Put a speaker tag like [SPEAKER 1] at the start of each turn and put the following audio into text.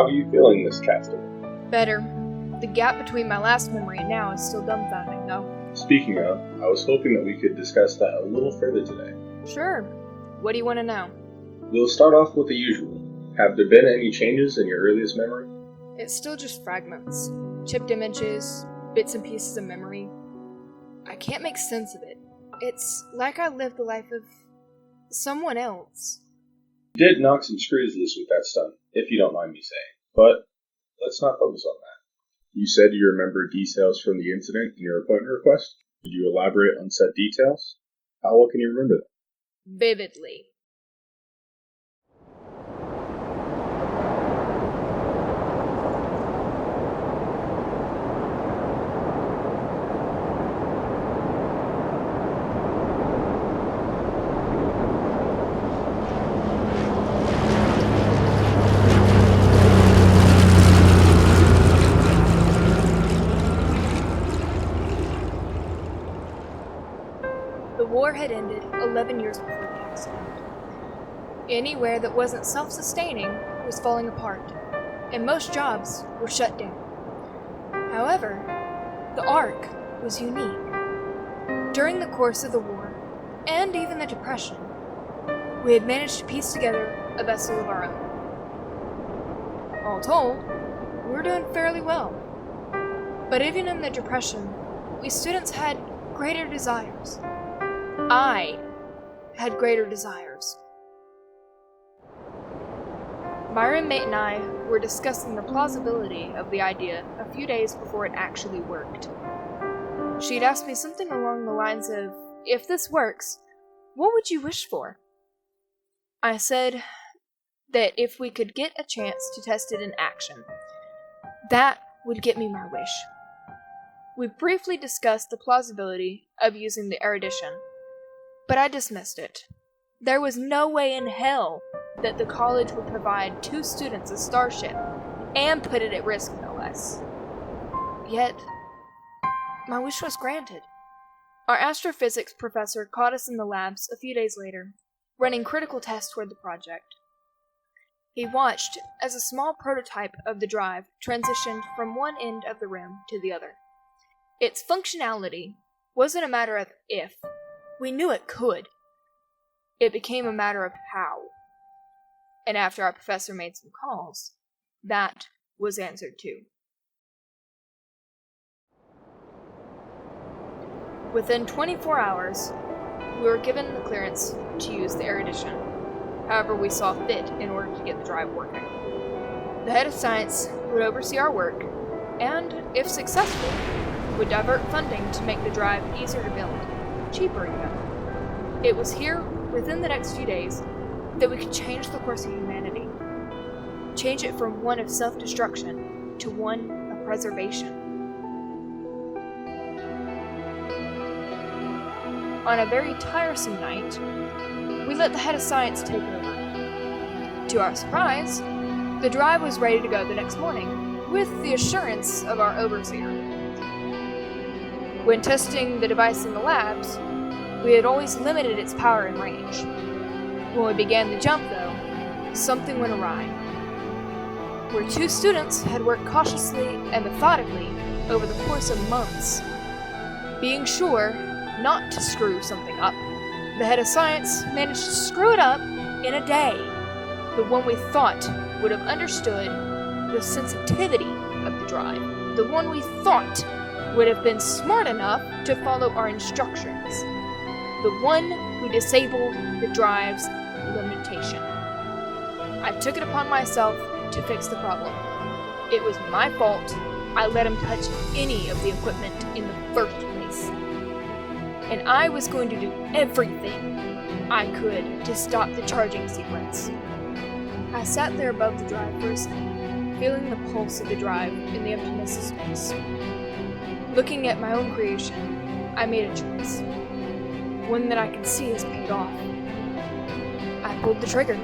[SPEAKER 1] are you feeling, Miss Castor?
[SPEAKER 2] Better. The gap between my last memory and now is still dumbfounding, though.
[SPEAKER 1] Speaking of, I was hoping that we could discuss that a little further today.
[SPEAKER 2] Sure. What do you want to know?
[SPEAKER 1] We'll start off with the usual. Have there been any changes in your earliest memory?
[SPEAKER 2] It's still just fragments. Chipped images, bits and pieces of memory. I can't make sense of it. It's like I lived the life of someone else.
[SPEAKER 1] You did knock some screws loose with that stunt, if you don't mind me saying. But let's not focus on that. You said you remember details from the incident in your appointment request. Could you elaborate on said details? How well can you remember them?
[SPEAKER 2] Vividly. The war had ended 11 years before the accident. Anywhere that wasn't self-sustaining was falling apart, and most jobs were shut down. However, the Ark was unique. During the course of the war, and even the Depression, we had managed to piece together a vessel of our own. All told, we were doing fairly well. But even in the Depression, we students had greater desires. I had greater desires. My roommate and I were discussing the plausibility of the idea a few days before it actually worked. She'd asked me something along the lines of, if this works, what would you wish for? I said that if we could get a chance to test it in action, that would get me my wish. We briefly discussed the plausibility of using the Erudition, but I dismissed it. There was no way in hell that the college would provide 2 students a starship, and put it at risk, no less. Yet, my wish was granted. Our astrophysics professor caught us in the labs a few days later, running critical tests toward the project. He watched as a small prototype of the drive transitioned from one end of the room to the other. Its functionality wasn't a matter of if. We knew it could. It became a matter of how. And after our professor made some calls, that was answered too. Within 24 hours, we were given the clearance to use the Erudition, however we saw fit in order to get the drive working. The head of science would oversee our work, and, if successful, would divert funding to make the drive easier to build. Cheaper even. It was here, within the next few days, that we could change the course of humanity. Change it from one of self-destruction to one of preservation. On a very tiresome night, we let the head of science take over. To our surprise, the drive was ready to go the next morning, with the assurance of our overseer. When testing the device in the labs, we had always limited its power and range. When we began the jump, though, something went awry. Where 2 students had worked cautiously and methodically over the course of months, being sure not to screw something up, the head of science managed to screw it up in a day. The one we thought would have understood the sensitivity of the drive. The one we thought would have been smart enough to follow our instructions. The one who disabled the drive's limitation. I took it upon myself to fix the problem. It was my fault I let him touch any of the equipment in the first place. And I was going to do everything I could to stop the charging sequence. I sat there above the drive for a second, feeling the pulse of the drive in the emptiness of space. Looking at my own creation, I made a choice. One that I can see has paid off. I pulled the trigger.